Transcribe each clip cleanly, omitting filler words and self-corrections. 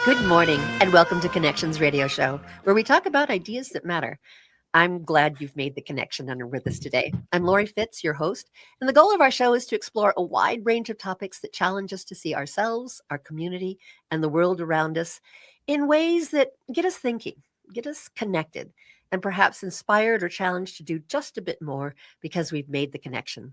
Good morning, and welcome to Connections Radio Show, where we talk about ideas that matter. I'm glad you've made the connection and are with us today. I'm Laurie Fitz, your host, and the goal of our show is to explore a wide range of topics that challenge us to see ourselves, our community, and the world around us in ways that get us thinking, get us connected, and perhaps inspired or challenged to do just a bit more because we've made the connection.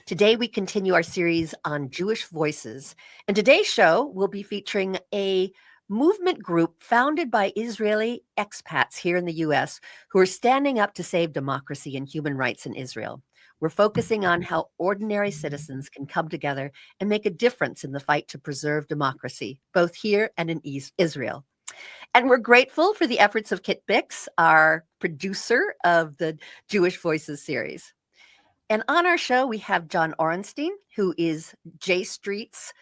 Today, we continue our series on Jewish voices. And today's show will be featuring a movement group founded by Israeli expats here in the US who are standing up to save democracy and human rights in Israel. We're focusing on how ordinary citizens can come together and make a difference in the fight to preserve democracy, both here and in Israel. And we're grateful for the efforts of Kit Bix, our producer of the Jewish Voices series. And on our show, we have John Orenstein, who is J Street's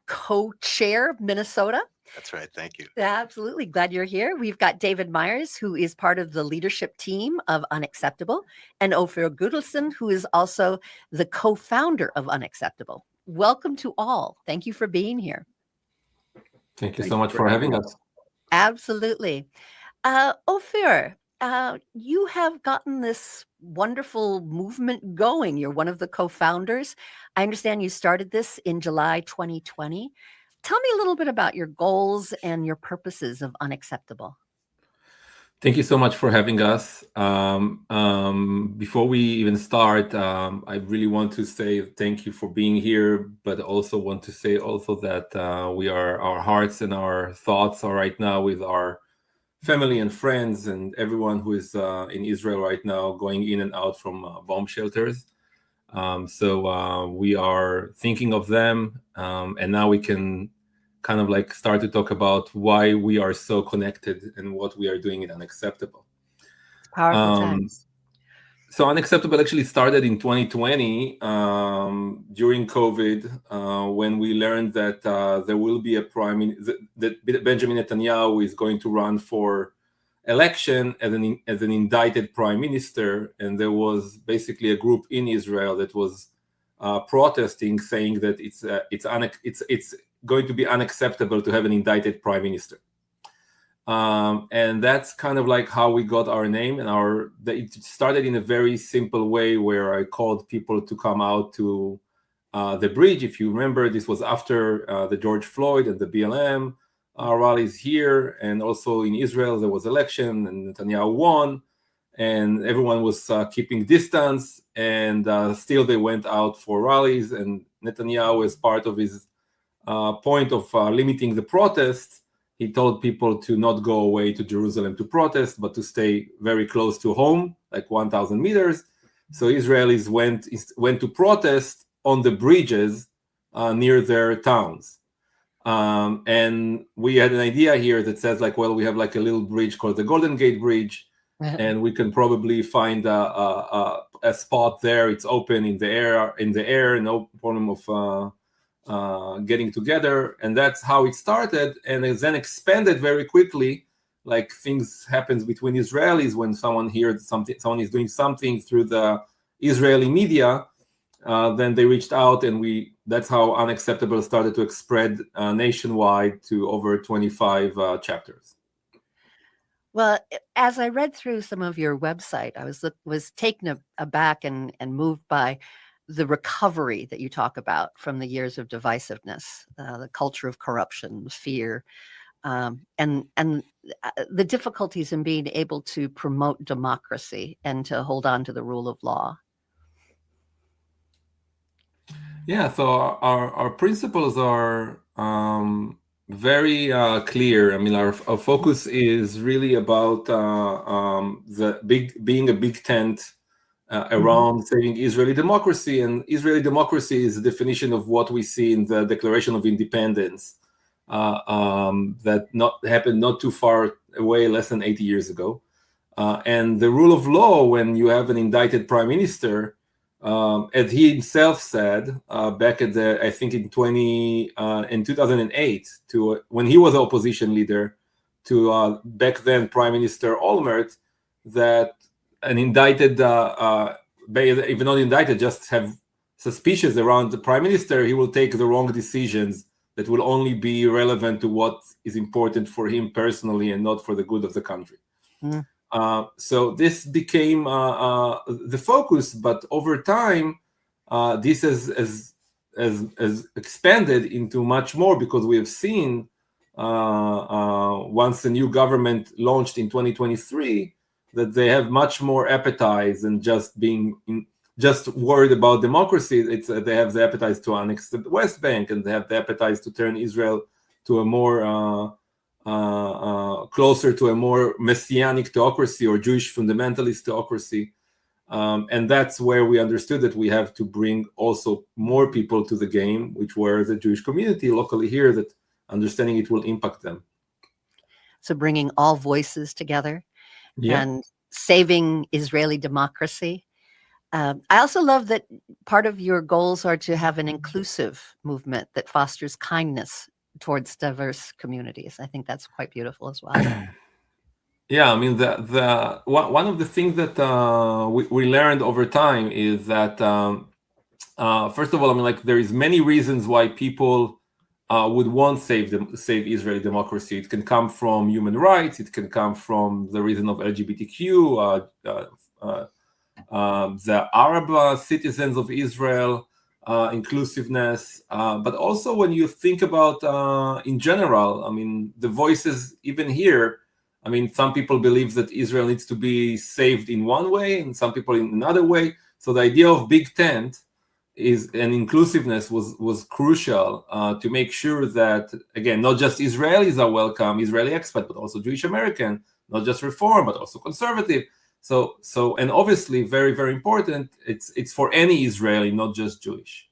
co-chair of Minnesota. That's right. Thank you. Absolutely. Glad you're here. We've got David Myers, who is part of the leadership team of UnXeptable, and Ophir Gudelson, who is also the co-founder of UnXeptable. Welcome to all. Thank you for being here. Thank you so much for having us. Absolutely. Ophir, you have gotten this wonderful movement going. You're one of the co-founders. I understand you started this in July 2020. Tell me a little bit about your goals and your purposes of UnXeptable. Thank you so much for having us. Before we even start, I really want to say thank you for being here, but also want to say also that our hearts and our thoughts are right now with our family and friends and everyone who is in Israel right now, going in and out from bomb shelters. So we are thinking of them, and now we can kind of like start to talk about why we are so connected and what we are doing in UnXeptable. Powerful times. So UnXeptable actually started in 2020 during COVID, when we learned that there will be a that Benjamin Netanyahu is going to run for election as an indicted prime minister, and there was basically a group in Israel that was protesting, saying that it's going to be unacceptable to have an indicted prime minister. And that's kind of like how we got our name, and it started in a very simple way where I called people to come out to the bridge. If you remember, this was after the George Floyd and the BLM rallies here, and also in Israel there was election and Netanyahu won, and everyone was keeping distance, and still they went out for rallies, and Netanyahu, as part of his point of limiting the protests, he told people to not go away to Jerusalem to protest, but to stay very close to home, like 1,000 meters. So Israelis went to protest on the bridges near their towns. And we had an idea here that says like, well, we have like a little bridge called the Golden Gate Bridge, and we can probably find a spot there. It's open in the air, no problem of getting together. And that's how it started, and it then expanded very quickly. Like things happens between Israelis when someone hears something, someone is doing something through the Israeli media, then they reached out, and that's how UnXeptable started to spread nationwide to over 25 chapters. Well, as I read through some of your website, I was taken aback and moved by the recovery that you talk about from the years of divisiveness, the culture of corruption, fear, and the difficulties in being able to promote democracy and to hold on to the rule of law. Yeah, so our principles are very clear. I mean, our focus is really about being a big tent around saving Israeli democracy. And Israeli democracy is the definition of what we see in the Declaration of Independence that happened not too far away, less than 80 years ago. And the rule of law, when you have an indicted prime minister, as he himself said back at I think in 2008, when he was opposition leader to back then Prime Minister Olmert, that an indicted, even not indicted, just have suspicions around the prime minister, he will take the wrong decisions that will only be relevant to what is important for him personally and not for the good of the country. Mm. So this became the focus, but over time, this has expanded into much more, because we have seen once the new government launched in 2023 that they have much more appetite than just being just worried about democracy. They have the appetite to annex the West Bank, and they have the appetite to turn Israel to a more closer to a more messianic theocracy or Jewish fundamentalist theocracy. And that's where we understood that we have to bring also more people to the game, which were the Jewish community locally here, that understanding it will impact them. So bringing all voices together, yeah, and saving Israeli democracy. I also love that part of your goals are to have an inclusive movement that fosters kindness towards diverse communities. I think that's quite beautiful as well. Yeah, I mean, the one of the things that we learned over time is that first of all, I mean, like, there is many reasons why people would want save Israeli democracy. It can come from human rights. It can come from the reason of LGBTQ, the Arab citizens of Israel, inclusiveness. But also when you think about in general, I mean, the voices even here. I mean, some people believe that Israel needs to be saved in one way, and some people in another way. So the idea of big tent and inclusiveness was crucial to make sure that, again, not just Israelis are welcome, Israeli expats, but also Jewish American, not just Reform, but also conservative. So, and obviously, very, very important, it's for any Israeli, not just Jewish.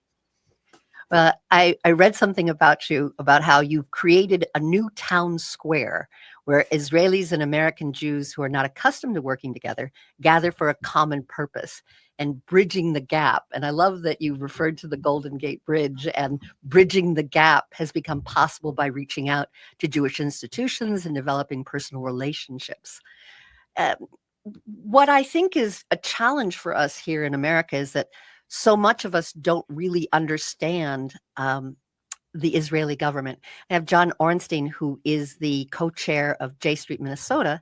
Well, I read something about you, about how you've created a new town square where Israelis and American Jews who are not accustomed to working together gather for a common purpose and bridging the gap. And I love that you referred to the Golden Gate Bridge, and bridging the gap has become possible by reaching out to Jewish institutions and developing personal relationships. What I think is a challenge for us here in America is that so much of us don't really understand the Israeli government. I have John Ornstein, who is the co-chair of J Street, Minnesota.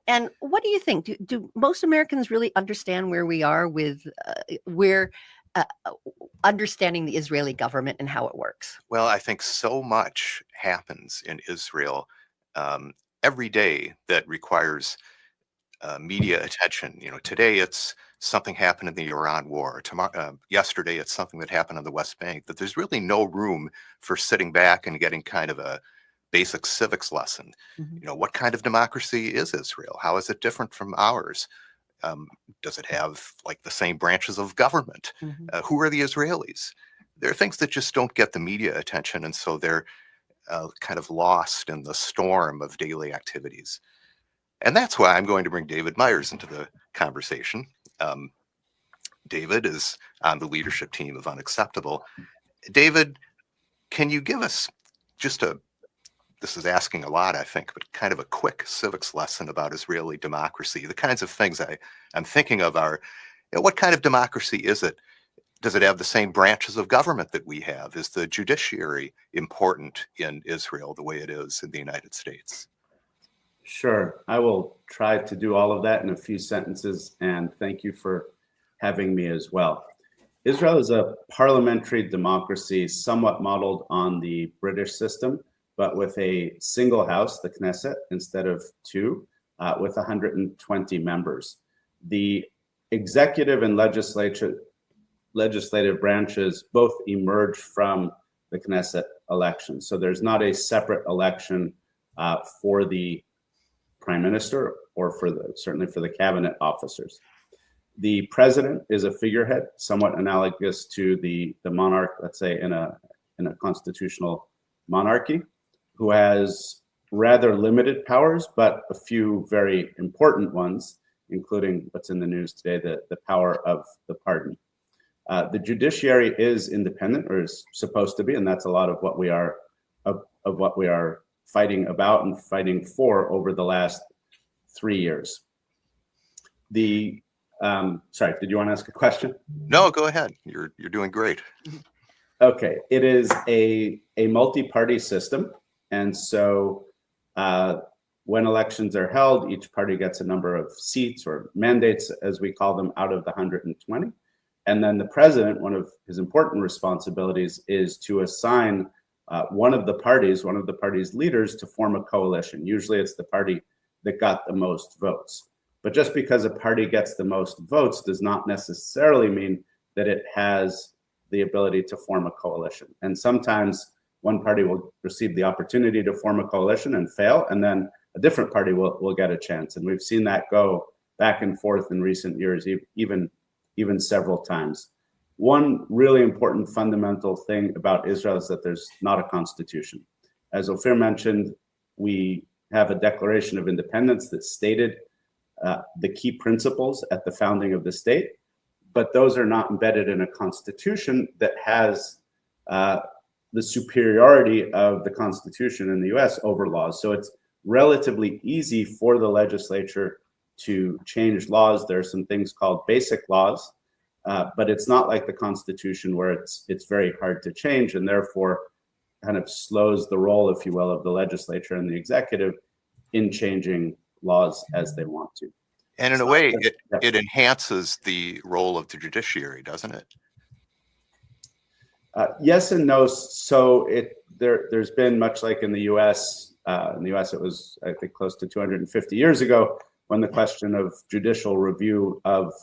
And what do you think? Do most Americans really understand where we are with understanding the Israeli government and how it works? Well, I think so much happens in Israel every day that requires media attention. You know, today it's something happened in the Iran war. Yesterday it's something that happened on the West Bank. That there's really no room for sitting back and getting kind of a basic civics lesson. Mm-hmm. You know, what kind of democracy is Israel? How is it different from ours? Does it have like the same branches of government? Mm-hmm. Who are the Israelis? There are things that just don't get the media attention, and so they're kind of lost in the storm of daily activities. And that's why I'm going to bring David Myers into the conversation. David is on the leadership team of UnXeptable. David, can you give us just this is asking a lot, I think, but kind of a quick civics lesson about Israeli democracy? The kinds of things I'm thinking of are, you know, what kind of democracy is it? Does it have the same branches of government that we have? Is the judiciary important in Israel the way it is in the United States? Sure. I will try to do all of that in a few sentences, and thank you for having me as well. Israel is a parliamentary democracy somewhat modeled on the British system, but with a single house, the Knesset, instead of two, with 120 members. The executive and legislative branches both emerge from the Knesset election. So there's not a separate election for the prime minister or certainly for the cabinet officers. The president is a figurehead, somewhat analogous to the monarch, let's say in a constitutional monarchy, who has rather limited powers, but a few very important ones, including what's in the news today, the power of the pardon. The judiciary is independent, or is supposed to be, and that's a lot of what we are fighting about and fighting for over the last 3 years. Sorry, did you want to ask a question? No, go ahead. You're doing great. Okay, it is a multi-party system, and so when elections are held, each party gets a number of seats or mandates, as we call them, out of the 120. And then the president, one of his important responsibilities is to assign one of the party's leaders to form a coalition. Usually it's the party that got the most votes. But just because a party gets the most votes does not necessarily mean that it has the ability to form a coalition. And sometimes one party will receive the opportunity to form a coalition and fail, and then a different party will get a chance. And we've seen that go back and forth in recent years, even several times. One really important fundamental thing about Israel is that there's not a constitution. As Ophir mentioned, we have a Declaration of Independence that stated the key principles at the founding of the state, but those are not embedded in a constitution that has the superiority of the Constitution in the US over laws. So it's relatively easy for the legislature to change laws. There are some things called basic laws, but it's not like the Constitution where it's very hard to change, and therefore kind of slows the role, if you will, of the legislature and the executive in changing laws as they want to. And in a way, it enhances the role of the judiciary, doesn't it? Yes and no. So there's been, much like in the US, it was, I think, close to 250 years ago, when the question of judicial review of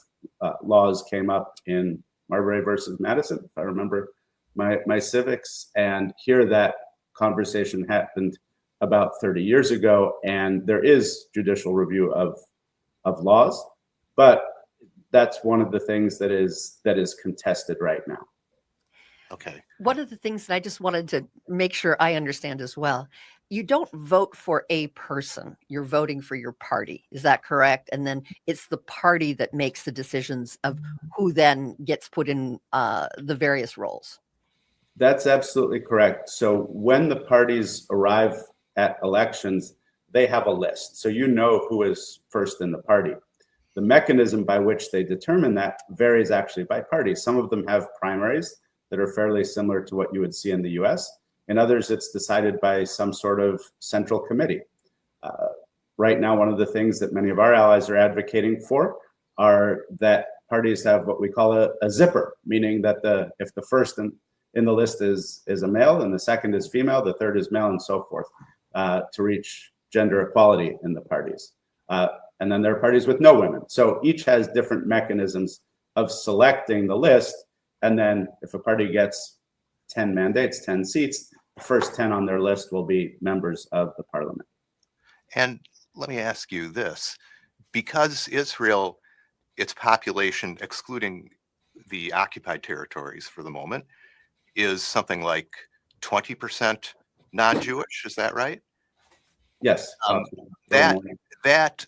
laws came up in Marbury versus Madison, if I remember my civics. And here that conversation happened about 30 years ago, and there is judicial review of laws, but that's one of the things that is contested right now. Okay. One of the things that I just wanted to make sure I understand as well, you don't vote for a person, you're voting for your party. Is that correct? And then it's the party that makes the decisions of who then gets put in the various roles. That's absolutely correct. So when the parties arrive at elections, they have a list. So you know who is first in the party. The mechanism by which they determine that varies actually by party. Some of them have primaries that are fairly similar to what you would see in the US. In others, it's decided by some sort of central committee. Right now, one of the things that many of our allies are advocating for are that parties have what we call a zipper, meaning that if the first in the list is a male, and the second is female, the third is male, and so forth, to reach gender equality in the parties. And then there are parties with no women. So each has different mechanisms of selecting the list. And then if a party gets 10 mandates, 10 seats, the first 10 on their list will be members of the parliament. And let me ask you this, because Israel, its population, excluding the occupied territories for the moment, is something like 20% non-Jewish, is that right? Yes. That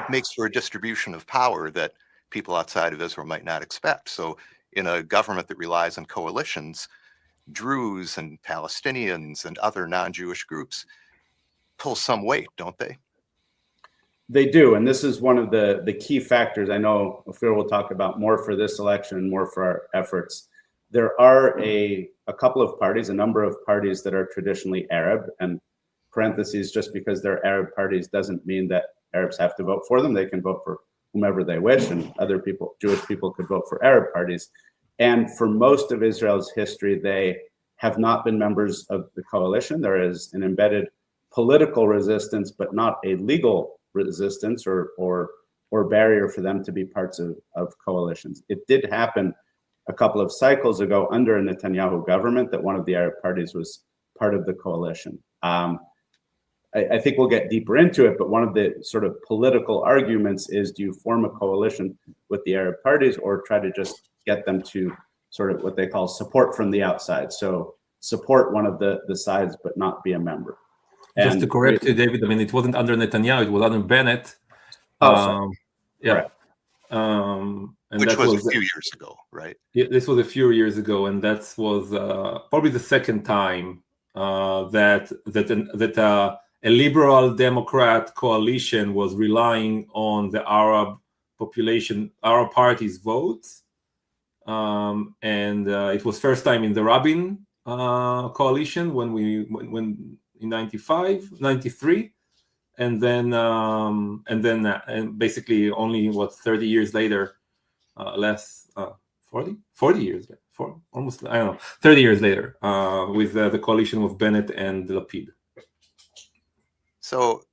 makes for a distribution of power that people outside of Israel might not expect. So in a government that relies on coalitions, Druze and Palestinians and other non-Jewish groups pull some weight, don't they? They do, and this is one of the key factors. I know Ophir will talk about more for this election and more for our efforts. There are a couple of parties, a number of parties that are traditionally Arab, and parentheses, just because they're Arab parties doesn't mean that Arabs have to vote for them. They can vote for whomever they wish, and other people, Jewish people, could vote for Arab parties. And for most of Israel's history, they have not been members of the coalition. There is an embedded political resistance, but not a legal resistance or barrier for them to be parts of coalitions. It did happen a couple of cycles ago under a Netanyahu government that one of the Arab parties was part of the coalition. I think we'll get deeper into it, but one of the sort of political arguments is, do you form a coalition with the Arab parties or try to just get them to sort of what they call support from the outside? So support one of the sides, but not be a member. Just to correct you, David, I mean, it wasn't under Netanyahu, it was under Bennett. Yeah. And which was a few years ago, right? Yeah, this was a few years ago, and that was probably the second time that a liberal Democrat coalition was relying on the Arab population, Arab parties' votes and it was first time in the Rabin coalition when in 93, and basically only 30 years later, 40 years, almost, I don't know, 30 years later, with the coalition of Bennett and Lapid. So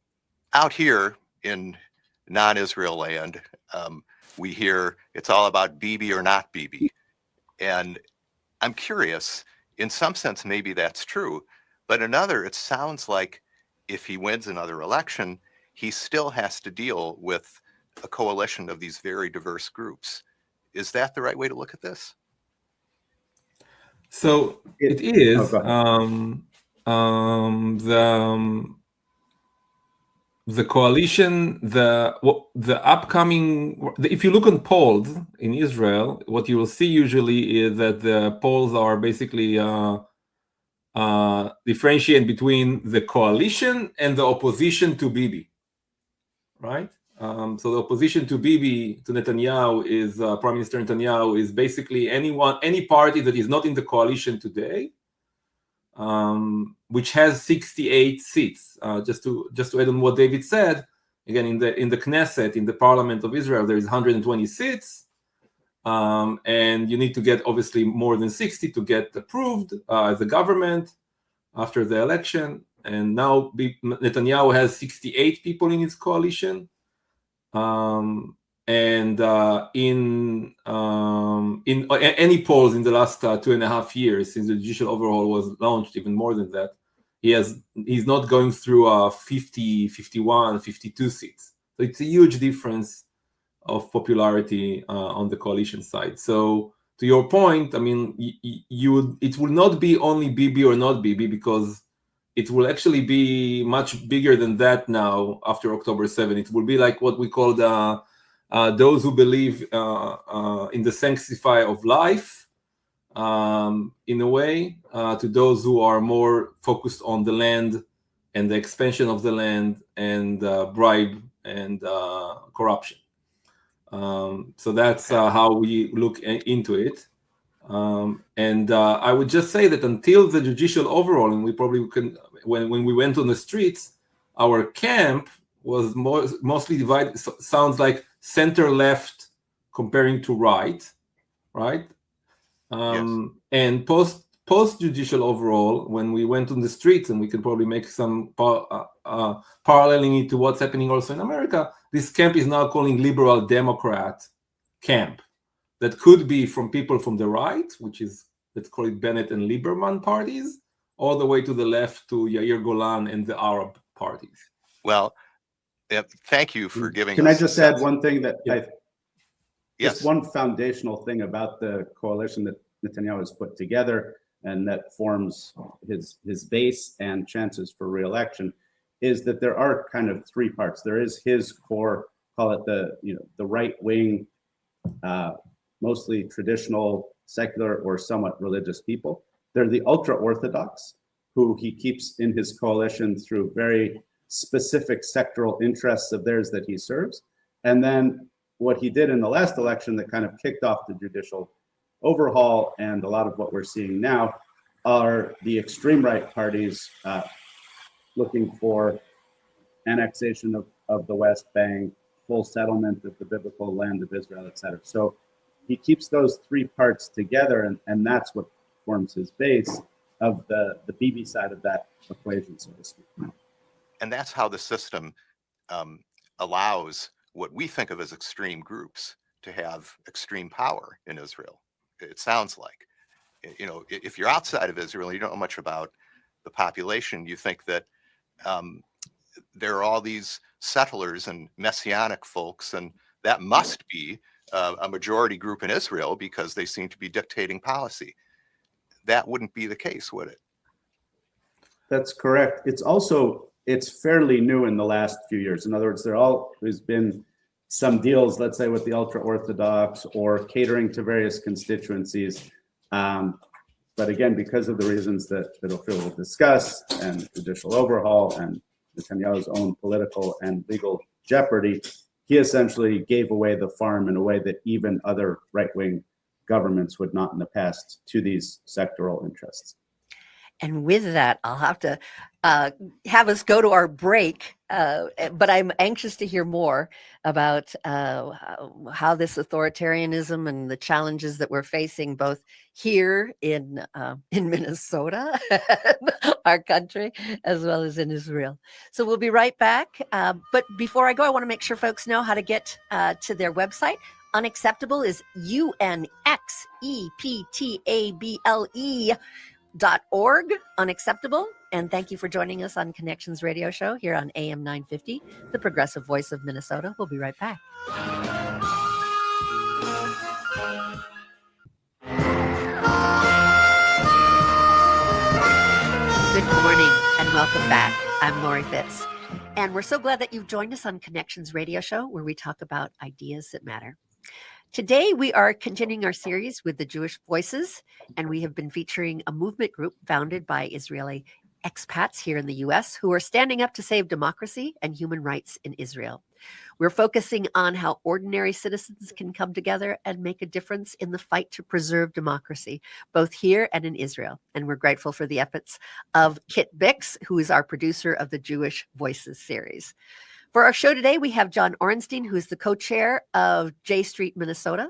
out here in non-Israel land, we hear it's all about Bibi or not Bibi. And I'm curious, in some sense, maybe that's true. But another, it sounds like if he wins another election, he still has to deal with a coalition of these very diverse groups. Is that the right way to look at this? So it is. The coalition, the upcoming, if you look on polls in Israel, what you will see usually is that the polls are basically differentiate between the coalition and the opposition to Bibi, right? So the opposition to Bibi, to Netanyahu, is Prime Minister Netanyahu, is basically any party that is not in the coalition today, which has 68 seats. Just to add on what David said, again, in the Knesset, in the Parliament of Israel, there is 120 seats, and you need to get obviously more than 60 to get approved as a government after the election. And now Netanyahu has 68 people in his coalition. And in any polls in the last 2.5 years since the judicial overhaul was launched, even more than that, he's not going through 50, 51, 52 seats. So it's a huge difference of popularity on the coalition side. So to your point, I mean, it will not be only Bibi or not Bibi, because it will actually be much bigger than that now after October 7. It will be like what we call those who believe in the sanctity of life, in a way, to those who are more focused on the land and the expansion of the land and bribe and corruption. So that's how we look into it. And I would just say that until the judicial overhaul, and we probably can, when we went on the streets, our camp was mostly divided. Sounds like center left comparing to right. Yes. And post judicial overhaul, when we went on the streets, and we can probably make some paralleling it to what's happening also in America, this camp is now calling liberal Democrat camp. That could be from people from the right, which is, let's call it Bennett and Lieberman parties, all the way to the left to Yair Golan and the Arab parties. Well, thank you for giving Can us I just add one thing that Yes. just one foundational thing about the coalition that Netanyahu has put together and that forms his base and chances for re-election is that there are kind of three parts. There is his core, call it the right wing, mostly traditional, secular, or somewhat religious people. They're the ultra-Orthodox, who he keeps in his coalition through very specific sectoral interests of theirs that he serves. And then what he did in the last election that kind of kicked off the judicial overhaul, and a lot of what we're seeing now, are the extreme right parties looking for annexation of the West Bank, full settlement of the biblical land of Israel, etc. So he keeps those three parts together, and that's what forms his base of the Bibi side of that equation, so to speak. And that's how the system allows what we think of as extreme groups to have extreme power in Israel. It sounds like, if you're outside of Israel, you don't know much about the population, you think that there are all these settlers and messianic folks, and that must be a majority group in Israel because they seem to be dictating policy. That wouldn't be the case, would it? That's correct. It's fairly new in the last few years. In other words, there's been some deals, let's say, with the ultra-Orthodox or catering to various constituencies. But again, because of the reasons that Ophir will discuss, and judicial overhaul, and Netanyahu's own political and legal jeopardy, he essentially gave away the farm in a way that even other right-wing governments would not in the past to these sectoral interests. And with that, I'll have to have us go to our break. But I'm anxious to hear more about how this authoritarianism and the challenges that we're facing both here in Minnesota, our country, as well as in Israel. So we'll be right back. But before I go, I want to make sure folks know how to get to their website. UnXeptable is UnXeptable.org, UnXeptable. And thank you for joining us on Connections Radio Show here on AM 950, the progressive voice of Minnesota. We'll be right back. Good morning and welcome back. I'm Laurie Fitz. And we're so glad that you've joined us on Connections Radio Show, where we talk about ideas that matter. Today, we are continuing our series with the Jewish Voices, and we have been featuring a movement group founded by Israeli expats here in the U.S. who are standing up to save democracy and human rights in Israel. We're focusing on how ordinary citizens can come together and make a difference in the fight to preserve democracy, both here and in Israel. And we're grateful for the efforts of Kit Bix, who is our producer of the Jewish Voices series. For our show today, we have John Orenstein, who is the co-chair of J Street, Minnesota,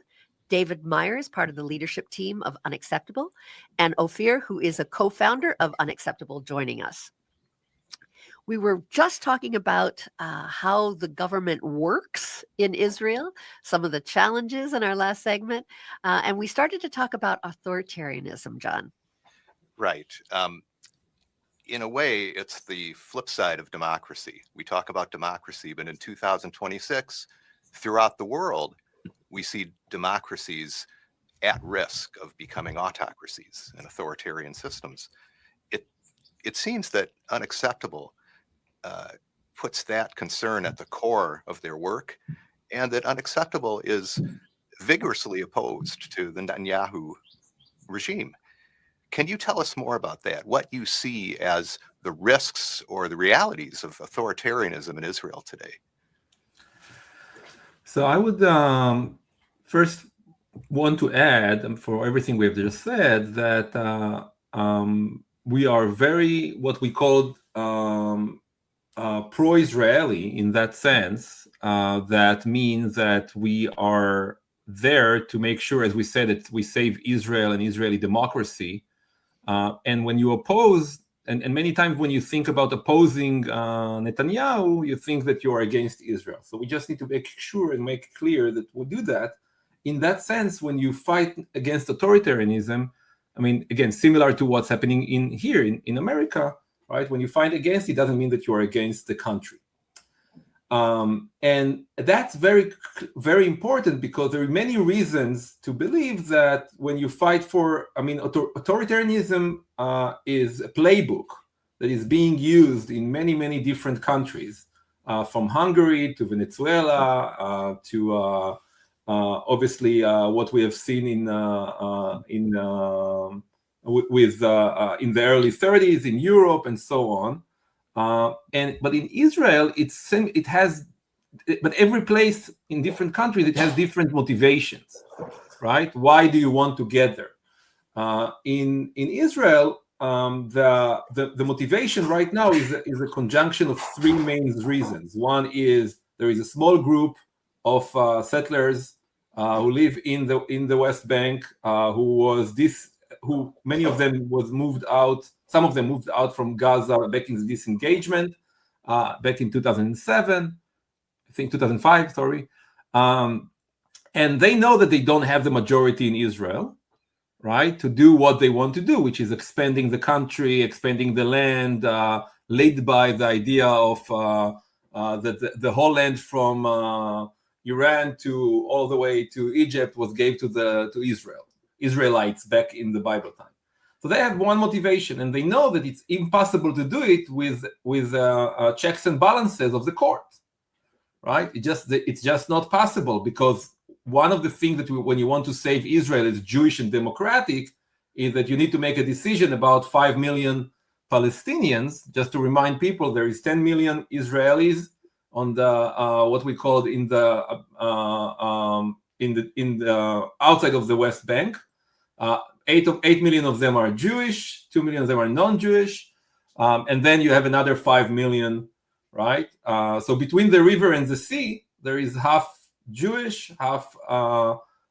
David Myers, part of the leadership team of UnXeptable, and Ophir, who is a co-founder of UnXeptable, joining us. We were just talking about how the government works in Israel, some of the challenges in our last segment, and we started to talk about authoritarianism, John. Right. In a way, it's the flip side of democracy. We talk about democracy, but in 2026, throughout the world, we see democracies at risk of becoming autocracies and authoritarian systems. It seems that UnXeptable puts that concern at the core of their work, and that UnXeptable is vigorously opposed to the Netanyahu regime. Can you tell us more about that? What you see as the risks or the realities of authoritarianism in Israel today? So I would first want to add, for everything we've just said, that we are very, what we call pro-Israeli in that sense. That means that we are there to make sure, as we said, that we save Israel and Israeli democracy. And when you oppose, and many times when you think about opposing Netanyahu, you think that you are against Israel. So we just need to make sure and make clear that we do that. In that sense, when you fight against authoritarianism, I mean, again, similar to what's happening in America, right? When you fight against, it doesn't mean that you are against the country. And that's very, very important, because there are many reasons to believe that when you fight for, authoritarianism is a playbook that is being used in many, many different countries, from Hungary to Venezuela to obviously what we have seen in the early 30s in Europe and so on. But in Israel, but every place in different countries, it has different motivations, right? Why do you want to get there? In Israel, the motivation right now is a conjunction of three main reasons. One is there is a small group of settlers who live in the West Bank, who many of them was moved out. Some of them moved out from Gaza back in the disengagement, back in 2007, I think 2005, sorry. And they know that they don't have the majority in Israel, right, to do what they want to do, which is expanding the country, expanding the land, led by the idea of the whole land from Iran to all the way to Egypt was gave to Israelites back in the Bible time. So they have one motivation, and they know that it's impossible to do it with checks and balances of the court, right? It's just not possible, because one of the things that when you want to save Israel as Jewish and democratic is that you need to make a decision about 5 million Palestinians. Just to remind people, there is 10 million Israelis on the what we called in the in the outside of the West Bank. 8 million of them are Jewish, 2 million of them are non-Jewish, and then you have another 5 million, right? So between the river and the sea, there is half Jewish, half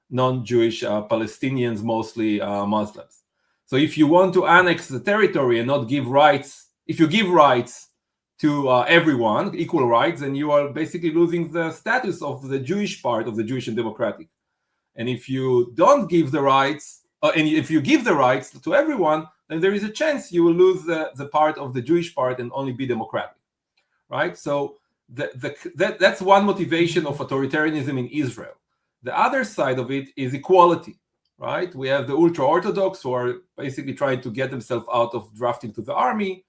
non-Jewish Palestinians, mostly Muslims. So if you want to annex the territory and not give rights, if you give rights to everyone, equal rights, then you are basically losing the status of the Jewish part of the Jewish and democratic. And if you don't give the rights, and if you give the rights to everyone, then there is a chance you will lose the part of the Jewish part and only be democratic, right? So that's one motivation of authoritarianism in Israel. The other side of it is equality, right? We have the ultra-Orthodox who are basically trying to get themselves out of drafting to the army.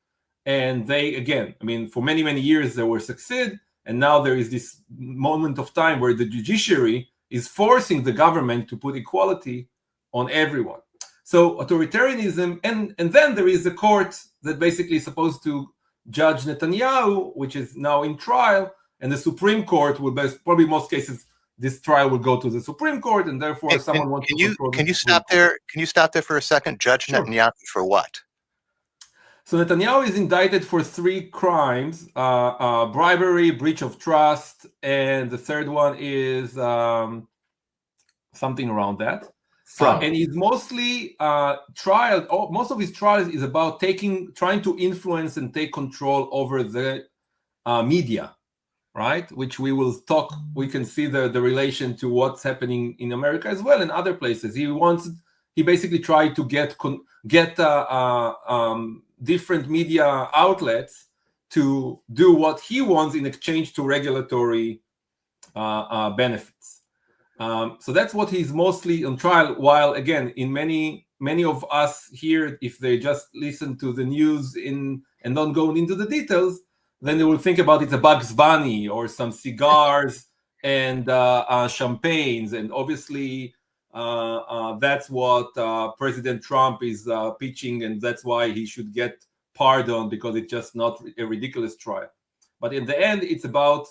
And they, again, I mean, for many, many years they were succeed. And now there is this moment of time where the judiciary is forcing the government to put equality on everyone. So authoritarianism, and then there is a court that basically is supposed to judge Netanyahu, which is now in trial, and the Supreme Court will probably most cases this trial will go to the Supreme Court, and therefore someone wants to control. Can you stop there? Can you stop there for a second? Judge Netanyahu for what? So Netanyahu is indicted for 3 crimes: bribery, breach of trust, and the third one is something around that. And he's mostly most of his trials is about trying to influence and take control over the media, right? Which we can see the relation to what's happening in America as well and other places. He basically tried to get different media outlets to do what he wants in exchange to regulatory benefits. So that's what he's mostly on trial. While again, in many of us here, if they just listen to the news and don't go into the details, then they will think about it's a Bugs Bunny or some cigars and champagnes, and obviously that's what President Trump is pitching, and that's why he should get pardoned, because it's just not a ridiculous trial. But in the end, it's about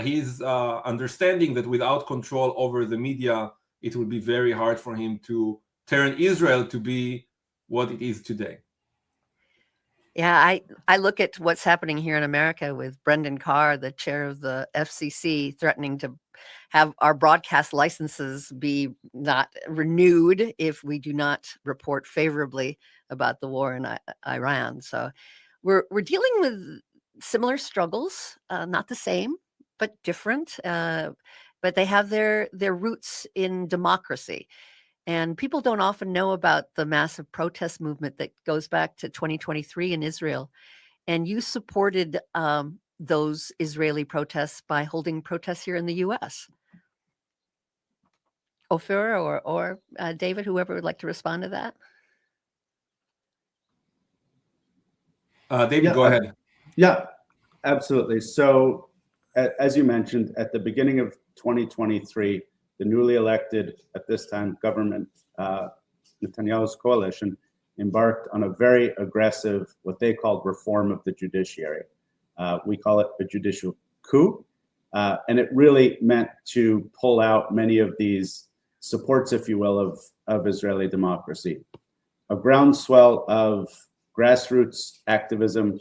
his understanding that without control over the media, it will be very hard for him to turn Israel to be what it is today. Yeah, I look at what's happening here in America with Brendan Carr, the chair of the FCC, threatening to have our broadcast licenses be not renewed if we do not report favorably about the war in Iran. So we're dealing with similar struggles, not the same, but different. But they have their roots in democracy. And people don't often know about the massive protest movement that goes back to 2023 in Israel. And you supported those Israeli protests by holding protests here in the U.S. Ophir or David, whoever would like to respond to that. David, go ahead. Yeah, absolutely. So as you mentioned, at the beginning of 2023, the newly elected, at this time, government, Netanyahu's coalition, embarked on a very aggressive, what they called reform of the judiciary. We call it a judicial coup. And it really meant to pull out many of these supports, if you will, of Israeli democracy. A groundswell of grassroots activism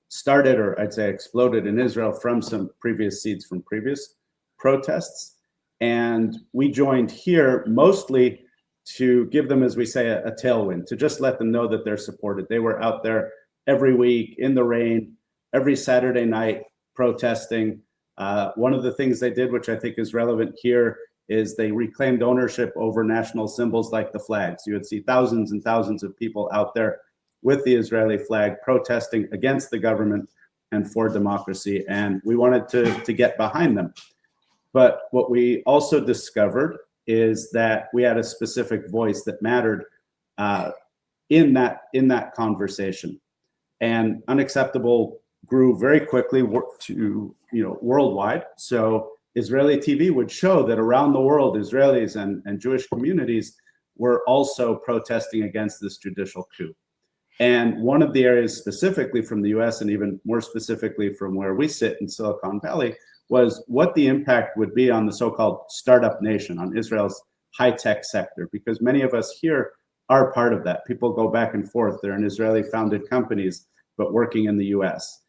started, or I'd say exploded in Israel from some previous seeds from previous protests. And we joined here mostly to give them, as we say, a tailwind, to just let them know that they're supported. They were out there every week in the rain, every Saturday night protesting. One of the things they did, which I think is relevant here, is they reclaimed ownership over national symbols like the flags. You would see thousands and thousands of people out there with the Israeli flag protesting against the government and for democracy. And we wanted to get behind them. But what we also discovered is that we had a specific voice that mattered in that conversation. And UnXeptable grew very quickly to worldwide. So Israeli TV would show that around the world, Israelis and Jewish communities were also protesting against this judicial coup. And one of the areas specifically from the US, and even more specifically from where we sit in Silicon Valley, was what the impact would be on the so-called startup nation, on Israel's high-tech sector, because many of us here are part of that. People go back and forth. They're in Israeli-founded companies, but working in the US.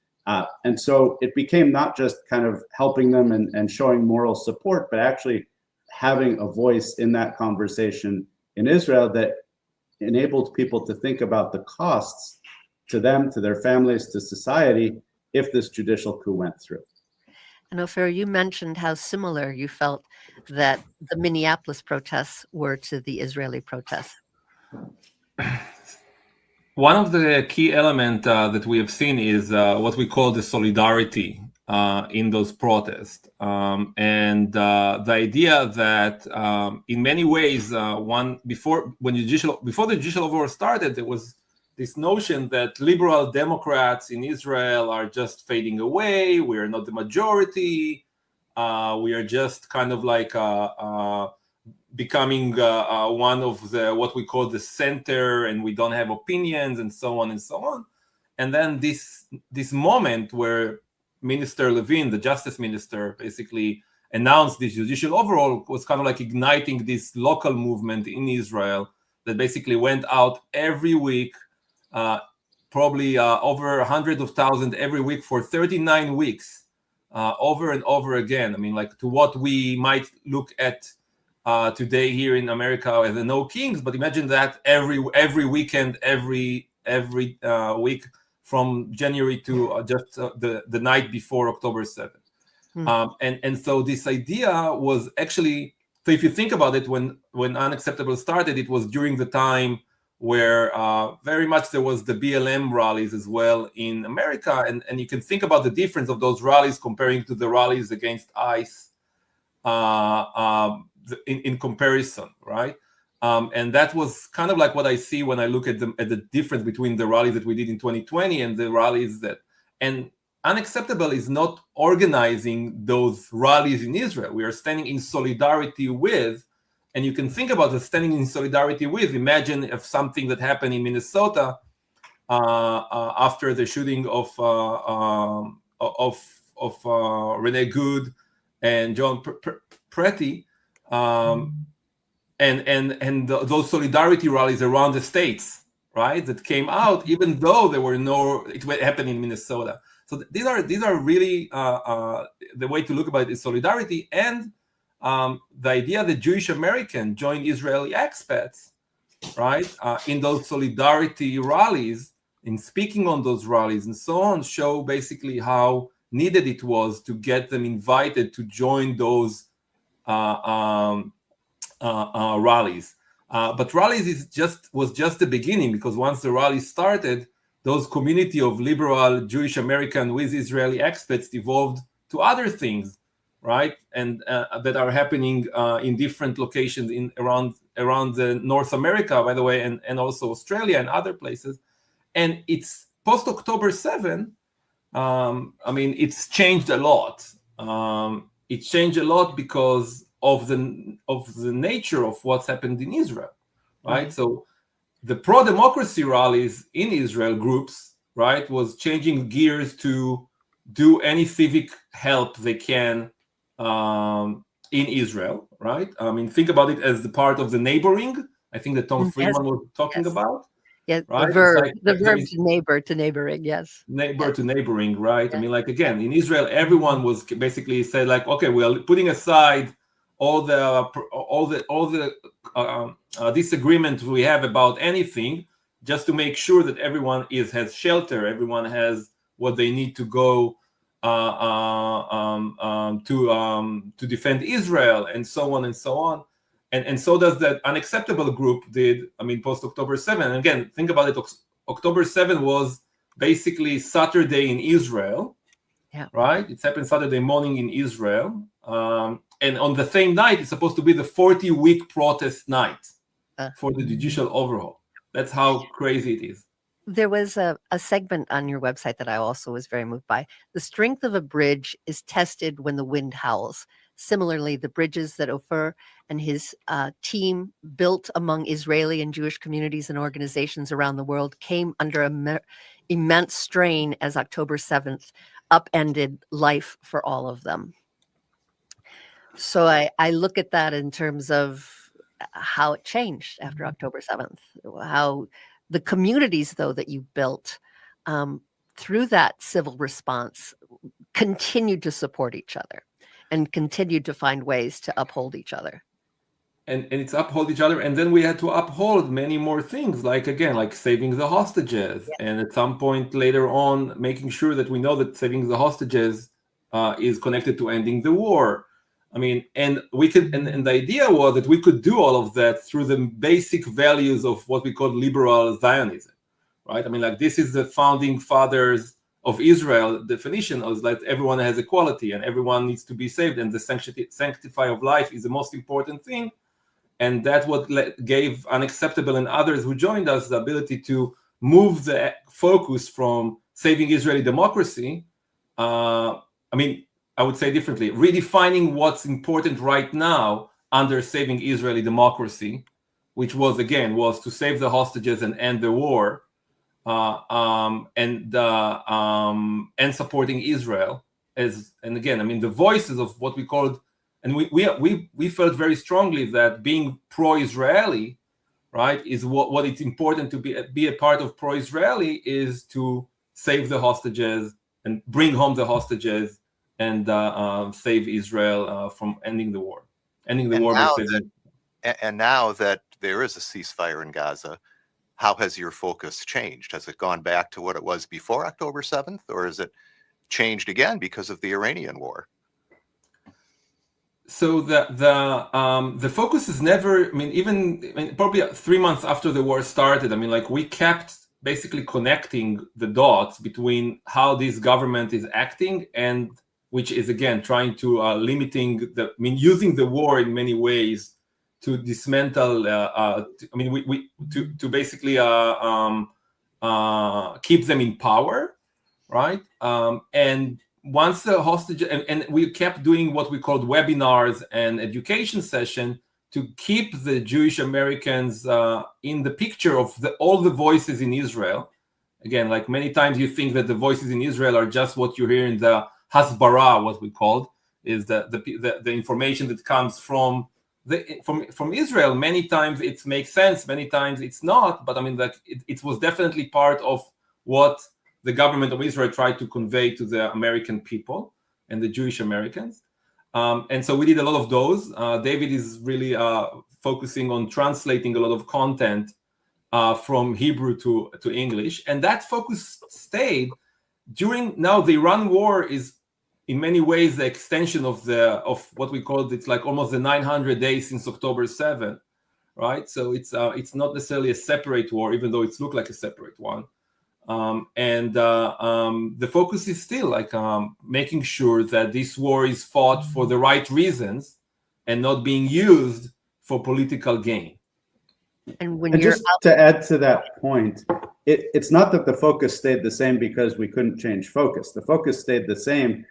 And so it became not just kind of helping them and showing moral support, but actually having a voice in that conversation in Israel that enabled people to think about the costs to them, to their families, to society, if this judicial coup went through. And Ofer, you mentioned how similar you felt that the Minneapolis protests were to the Israeli protests. One of the key elements that we have seen is what we call the solidarity in those protests, and the idea that in many ways, before the judicial overhaul started, there was this notion that liberal Democrats in Israel are just fading away. We are not the majority. We are just kind of like becoming one of the what we call the center, and we don't have opinions, and so on and so on. And then this moment where Minister Levin, the justice minister, basically announced this judicial overhaul was kind of like igniting this local movement in Israel that basically went out every week, probably over 100,000 every week for 39 weeks, over and over again. I mean, like to what we might look at today here in America as the No Kings, but imagine that every weekend, every week from January to just the night before October 7th. And so this idea was actually, so if you think about it, when UnXeptable started, it was during the time where very much there was the BLM rallies as well in America, and you can think about the difference of those rallies comparing to the rallies against ICE in comparison, right? And that was kind of like what I see when I look at the difference between the rallies that we did in 2020 and the rallies and UnXeptable is not organizing those rallies in Israel. We are standing in solidarity with, and you can think about the standing in solidarity with. Imagine if something that happened in Minnesota after the shooting of Renee Good and John Pretty, and those solidarity rallies around the states, right? That came out, even though there were it happened in Minnesota. So these are really the way to look about it is solidarity, and the idea that Jewish American joined Israeli expats, right, in those solidarity rallies, in speaking on those rallies and so on, show basically how needed it was to get them invited to join those rallies. But rallies was just the beginning, because once the rally started, those community of liberal Jewish American with Israeli expats evolved to other things, right? And that are happening in different locations around North America, by the way, and also Australia and other places. And it's post October 7. I mean, it's changed a lot. It changed a lot because of the nature of what's happened in Israel, right? Mm-hmm. So the pro-democracy rallies in Israel groups, right, was changing gears to do any civic help they can in Israel, right? I mean, think about it as the part of the neighboring. I think that Tom Friedman was talking about. Yeah, right? The verb neighbor to neighboring, yes. Neighbor to neighboring, right? Yeah. I mean, like, again, in Israel, everyone was basically said, like, okay, we are putting aside all the disagreement we have about anything, just to make sure that everyone has shelter, everyone has what they need to go to defend Israel, and so on and so on. And so does that UnXeptable group did, I mean, post-October 7. And again, think about it, October 7 was basically Saturday in Israel, right? It happened Saturday morning in Israel. And on the same night, it's supposed to be the 40-week protest night for the judicial overhaul. That's how crazy it is. There was a segment on your website that I also was very moved by. The strength of a bridge is tested when the wind howls. Similarly, the bridges that Ofer and his team built among Israeli and Jewish communities and organizations around the world came under immense strain as October 7th upended life for all of them. So I look at that in terms of how it changed after October 7th, how the communities, though, that you built through that civil response continued to support each other and continued to find ways to uphold each other. And it's uphold each other, and then we had to uphold many more things, like again, like saving the hostages, and at some point later on, making sure that we know that saving the hostages is connected to ending the war. I mean, and we could, and the idea was that we could do all of that through the basic values of what we call liberal Zionism, right? I mean, like this is the founding fathers of Israel definition of like everyone has equality and everyone needs to be saved, and the sanctity of life is the most important thing. And that's what gave UnXeptable and others who joined us the ability to move the focus from saving Israeli democracy. I mean, I would say differently, redefining what's important right now under saving Israeli democracy, which was, again, was to save the hostages and end the war, and supporting Israel. And again, I mean, the voices of what we called, and we felt very strongly that being pro-Israeli, right, is what it's important to be a part of pro-Israeli is to save the hostages and bring home the hostages and save Israel from ending the war. Ending the war by saving. And now that there is a ceasefire in Gaza, how has your focus changed? Has it gone back to what it was before October 7th, or has it changed again because of the Iranian war? So the focus is never, I mean, probably 3 months after the war started, I mean, like we kept basically connecting the dots between how this government is acting and which is, again, trying to using the war in many ways to dismantle, to basically keep them in power, right? And once the hostage, and we kept doing what we called webinars and education session to keep the Jewish Americans in the picture of all the voices in Israel. Again, like many times you think that the voices in Israel are just what you hear in the Hasbara, what we called, is the information that comes from Israel. Many times it makes sense, many times it's not, but I mean, like it was definitely part of what the government of Israel tried to convey to the American people and the Jewish Americans. And so we did a lot of those. David is really focusing on translating a lot of content from Hebrew to English. And that focus stayed during, now the Iran war is in many ways the extension of what we call, it's like almost the 900 days since October 7th, right? So it's not necessarily a separate war, even though it's looked like a separate one. The focus is still like making sure that this war is fought for the right reasons and not being used for political gain. And just to add to that point, it's not that the focus stayed the same because we couldn't change focus. The focus stayed the same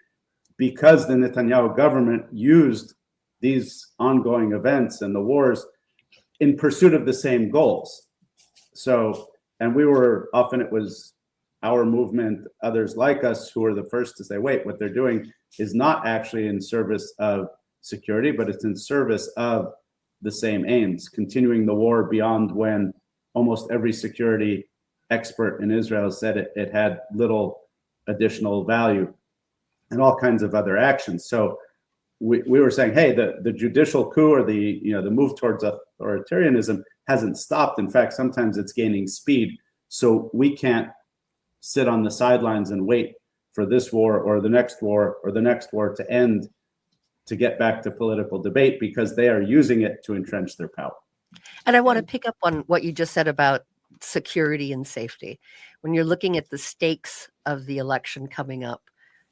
because the Netanyahu government used these ongoing events and the wars in pursuit of the same goals. So, and we were often, it was our movement, others like us, who were the first to say, wait, what they're doing is not actually in service of security, but it's in service of the same aims, continuing the war beyond when almost every security expert in Israel said it had little additional value, and all kinds of other actions. So we were saying, hey, the judicial coup or the move towards authoritarianism hasn't stopped. In fact, sometimes it's gaining speed. So we can't sit on the sidelines and wait for this war or the next war or the next war to end to get back to political debate, because they are using it to entrench their power. And I want to pick up on what you just said about security and safety. When you're looking at the stakes of the election coming up,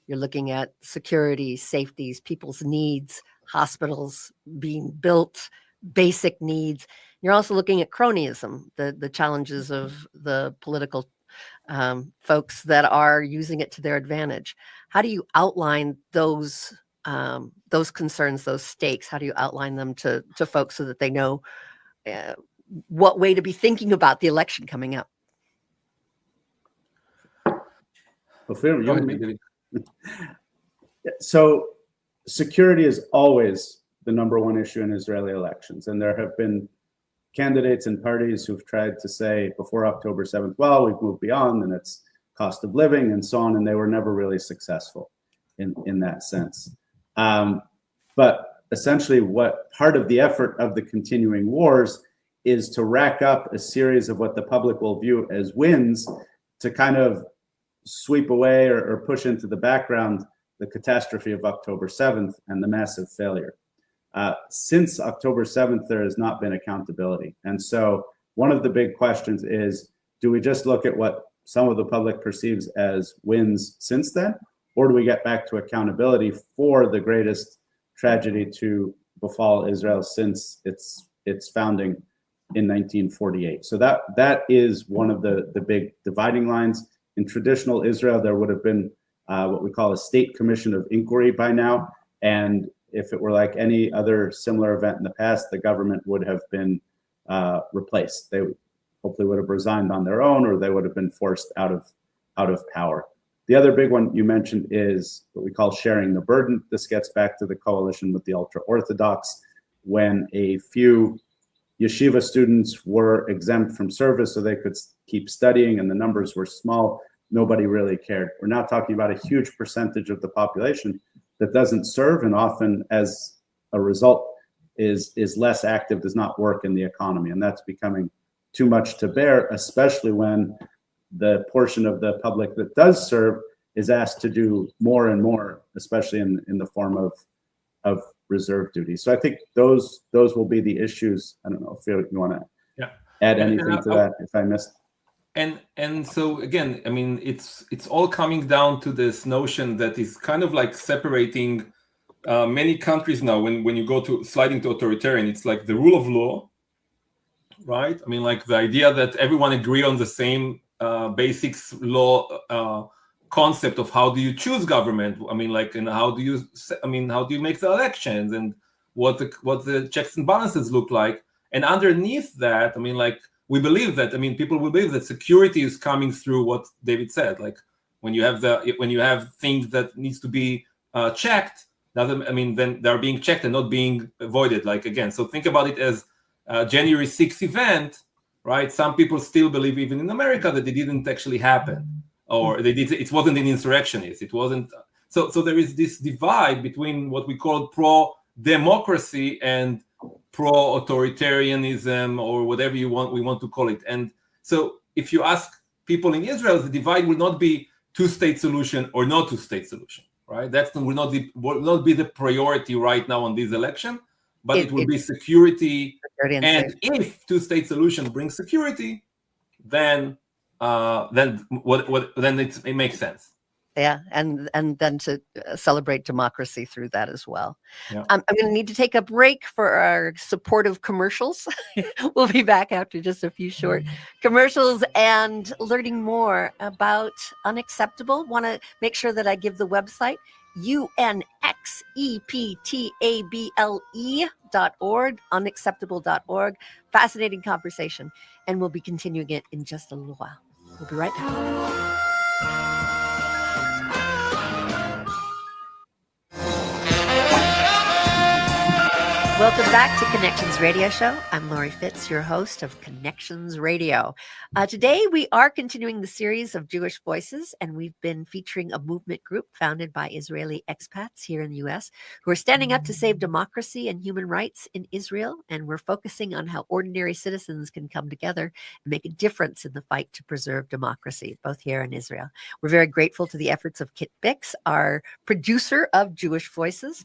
you're looking at security, safeties, people's needs, hospitals being built, basic needs. You're also looking at cronyism, the challenges of the political folks that are using it to their advantage. How do you outline those concerns, those stakes? How do you outline them to folks so that they know what way to be thinking about the election coming up? So security is always the number one issue in Israeli elections. And there have been candidates and parties who've tried to say before October 7th, well, we've moved beyond and it's cost of living and so on. And they were never really successful in that sense. But essentially what part of the effort of the continuing wars is to rack up a series of what the public will view as wins to kind of sweep away or push into the background the catastrophe of October 7th and the massive failure. Since October 7th, there has not been accountability. And so one of the big questions is, do we just look at what some of the public perceives as wins since then? Or do we get back to accountability for the greatest tragedy to befall Israel since its founding in 1948? So that is one of the big dividing lines. In traditional Israel, there would have been what we call a state commission of inquiry by now. And if it were like any other similar event in the past, the government would have been replaced. They hopefully would have resigned on their own, or they would have been forced out of power. The other big one you mentioned is what we call sharing the burden. This gets back to the coalition with the ultra-Orthodox, when a few yeshiva students were exempt from service so they could keep studying and the numbers were small. Nobody really cared. We're now talking about a huge percentage of the population that doesn't serve, and often as a result is less active, does not work in the economy. And that's becoming too much to bear, especially when the portion of the public that does serve is asked to do more and more, especially in the form of reserve duty. So I think those will be the issues. I don't know if you want to add anything to that, if I missed. And so again, I mean, it's all coming down to this notion that is kind of like separating many countries now. When you go to sliding to authoritarian, it's like the rule of law, right? I mean, like the idea that everyone agree on the same basics law concept of how do you choose government. I mean, like, and how do you make the elections, and what the checks and balances look like. And underneath that, I mean, like, we believe that, I mean, people will believe that security is coming through what David said. Like, when you have things that needs to be checked, then they're being checked and not being avoided. Like, again, so think about it as January 6th event, right? Some people still believe, even in America, that it didn't actually happen, or it wasn't an insurrectionist. It wasn't. So there is this divide between what we call pro-democracy and pro-authoritarianism, or whatever we want to call it. And so if you ask people in Israel, the divide will not be two-state solution or no two-state solution, right? That will not be the priority right now on this election, but it will be security. And if two-state solution brings security, then it makes sense. Yeah, and then to celebrate democracy through that as well. Yeah. I'm going to need to take a break for our supportive commercials. We'll be back after just a few short commercials and learning more about UnXeptable. Want to make sure that I give the website, UnXeptable.org, unacceptable.org. Fascinating conversation, and we'll be continuing it in just a little while. We'll be right back. Welcome back to Connections Radio Show. I'm Laurie Fitz, your host of Connections Radio. Today, we are continuing the series of Jewish Voices, and we've been featuring a movement group founded by Israeli expats here in the U.S. who are standing up to save democracy and human rights in Israel. And we're focusing on how ordinary citizens can come together and make a difference in the fight to preserve democracy, both here in Israel. We're very grateful to the efforts of Kit Bix, our producer of Jewish Voices.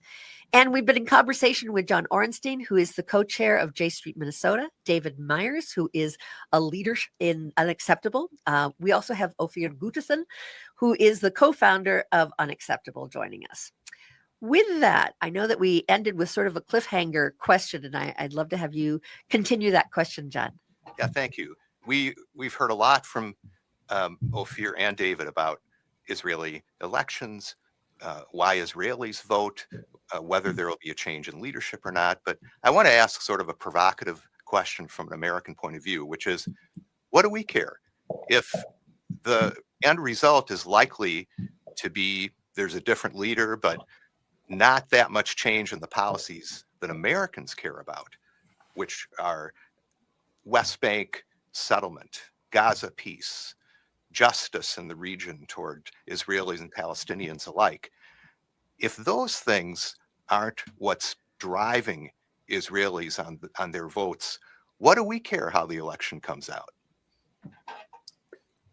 And we've been in conversation with John Orenstein, who is the co-chair of J Street, Minnesota, David Myers, who is a leader in UnXeptable. We also have Ophir Gutterson, who is the co-founder of UnXeptable, joining us. With that, I know that we ended with sort of a cliffhanger question, and I'd love to have you continue that question, John. Yeah, thank you. We've heard a lot from Ophir and David about Israeli elections, why Israelis vote, whether there will be a change in leadership or not. But I want to ask sort of a provocative question from an American point of view, which is, what do we care if the end result is likely to be there's a different leader, but not that much change in the policies that Americans care about, which are West Bank settlement, Gaza peace, justice in the region toward Israelis and Palestinians alike. If those things aren't what's driving Israelis on their votes, what do we care how the election comes out?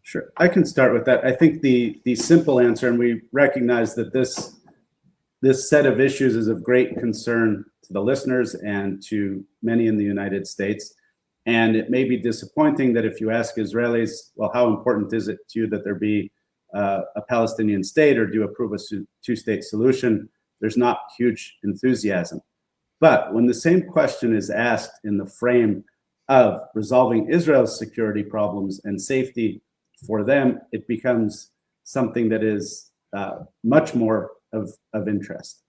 Sure, I can start with that. I think the simple answer, and we recognize that this set of issues is of great concern to the listeners and to many in the United States. And it may be disappointing that if you ask Israelis, well, how important is it to you that there be a Palestinian state, or do you approve a two-state solution? There's not huge enthusiasm. But when the same question is asked in the frame of resolving Israel's security problems and safety for them, it becomes something that is much more of interest.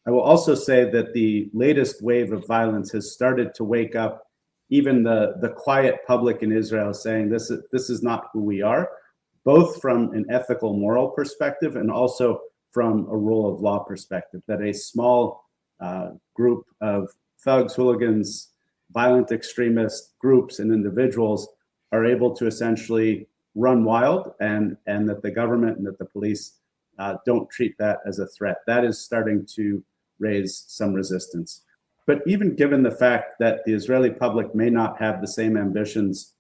I will also say that the latest wave of violence has started to wake up even the quiet public in Israel, saying this is not who we are, both from an ethical, moral perspective and also from a rule of law perspective, that a small group of thugs, hooligans, violent extremist groups and individuals are able to essentially run wild, and that the government and that the police don't treat that as a threat. That is starting to raise some resistance. But even given the fact that the Israeli public may not have the same ambitions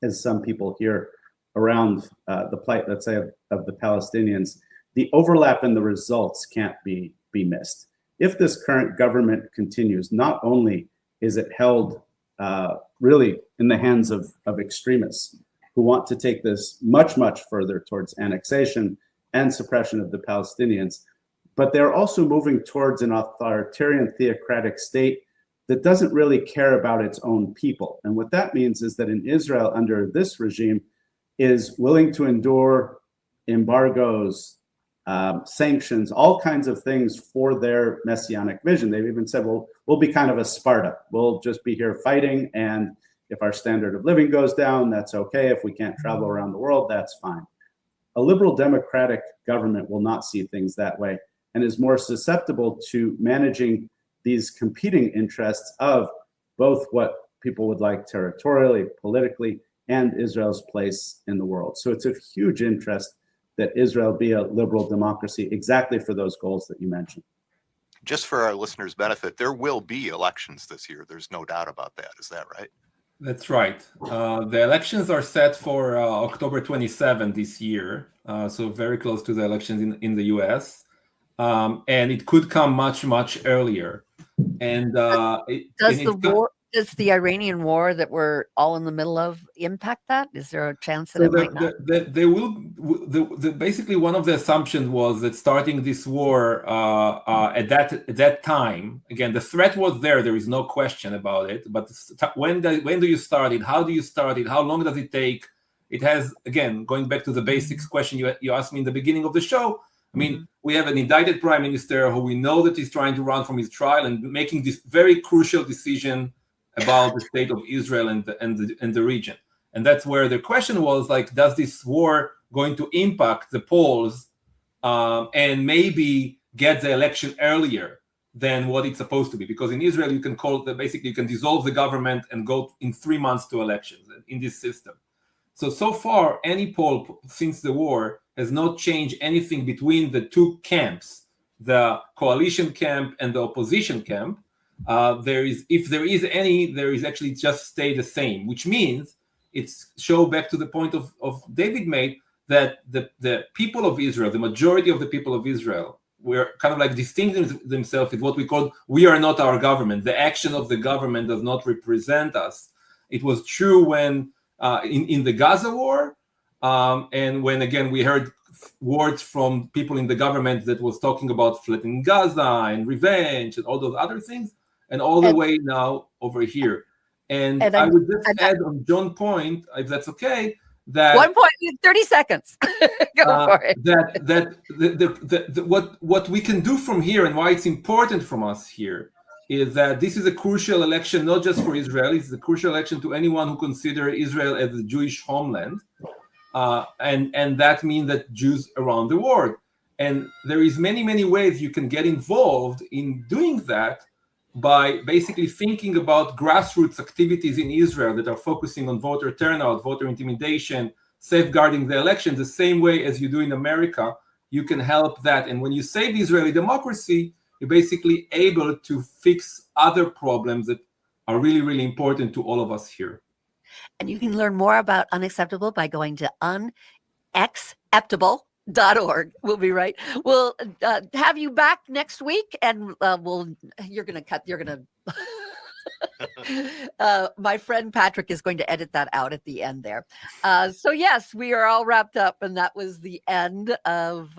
as some people here around the plight, let's say, of the Palestinians, the overlap in the results can't be missed. If this current government continues, not only is it held really in the hands of extremists who want to take this much, much further towards annexation and suppression of the Palestinians, but they're also moving towards an authoritarian theocratic state that doesn't really care about its own people. And what that means is that in Israel, under this regime, is willing to endure embargoes, sanctions, all kinds of things for their messianic vision. They've even said, well, we'll be kind of a Sparta. We'll just be here fighting, and if our standard of living goes down, that's okay. If we can't travel around the world, that's fine. A liberal democratic government will not see things that way and is more susceptible to managing these competing interests of both what people would like territorially, politically, and Israel's place in the world. So it's of huge interest that Israel be a liberal democracy exactly for those goals that you mentioned. Just for our listeners' benefit, there will be elections this year. There's no doubt about that. Is that right? That's right. The elections are set for October 27 this year, so very close to the elections in the US. And it could come much, much earlier. And does the Iranian war that we're all in the middle of impact that? Is there a chance that it might not? Basically, one of the assumptions was that starting this war at that time, again, the threat was there. There is no question about it. But when do you start it? How do you start it? How long does it take? It has, again, going back to the basics question you asked me in the beginning of the show. I mean, we have an indicted prime minister who we know that he's trying to run from his trial and making this very crucial decision about the state of Israel and the region. And that's where the question was, like, does this war going to impact the polls and maybe get the election earlier than what it's supposed to be? Because in Israel, you can basically you can dissolve the government and go in 3 months to elections in this system. So far, any poll since the war has not changed anything between the two camps, the coalition camp and the opposition camp. If there is any, there is actually just stay the same, which means it's show back to the point of David made, that the people of Israel, the majority of the people of Israel, were kind of like distinguishing themselves with what we call, we are not our government. The action of the government does not represent us. It was true when in the Gaza war, and when, again, we heard words from people in the government that was talking about flattening Gaza and revenge and all those other things, and all the way now over here. And I would just add on John's point, if that's okay, that 1 point, 30 seconds. Go for it. What we can do from here and why it's important from us here is that this is a crucial election, not just for Israelis, it's a crucial election to anyone who considers Israel as a Jewish homeland. And that means that Jews around the world. And there is many ways you can get involved in doing that by basically thinking about grassroots activities in Israel that are focusing on voter turnout, voter intimidation, safeguarding the election, the same way as you do in America. You can help that. And when you save Israeli democracy, you're basically able to fix other problems that are really important to all of us here. And you can learn more about UnXeptable by going to UnXeptable.org. We'll be right. We'll have you back next week, and you're going to my friend Patrick is going to edit that out at the end there. So yes, we are all wrapped up, and that was the end of